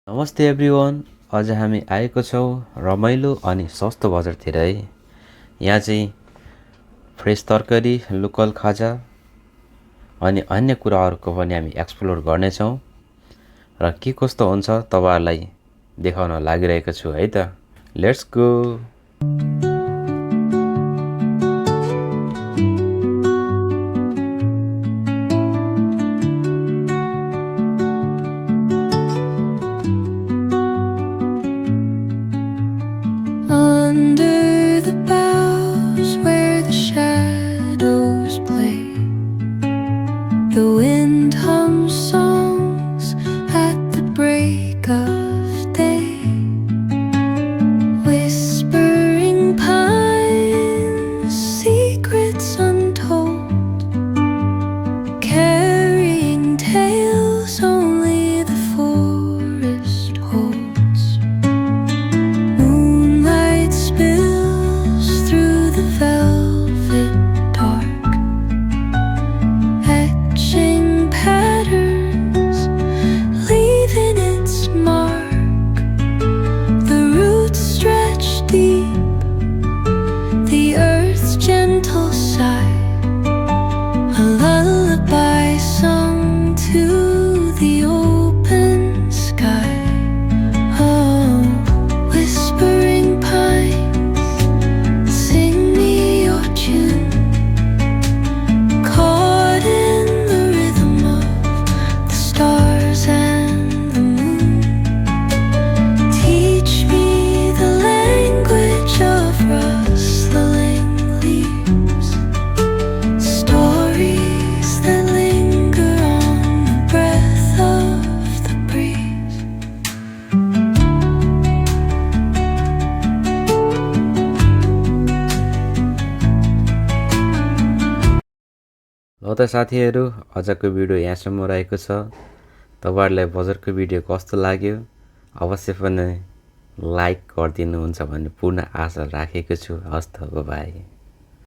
नमस्ते एभ्रिवान। आज हामी आएको छौँ रमाइलो अनि सस्तो बजारतिर है। यहाँ चाहिँ फ्रेस तरकारी, लोकल खाजा अनि अन्य कुराहरूको पनि हामी एक्सप्लोर गर्नेछौँ र के कस्तो हुन्छ तपाईहरुलाई देखाउन लागिरहेको छु है त। Let's go. Under the boughs where the shadows play, the wind hums songs at the break of day. Whispering pines, secrets untold, carrying tales only the forest holds. Moonlight spills through the velvet dark, etching patterns, leaving its mark. The roots stretch deep, the earth's gentle sigh, a lullaby sung to the open sky. Oh, whispering pines, sing me your tune, caught in the rhythm of the stars and the moon. Teach me the language of rustling leaves, stories that linger on the breath of the breeze. ल त साथीहरु, आजको video यहाँसम्म रहेको छ। तपाईहरुलाई बजारको video कस्तो लाग्यो अवश्य पनि लाइक गरिदिनुहुन्छ भन्ने पूर्ण आशा राखेको छु। हस्त बाइ।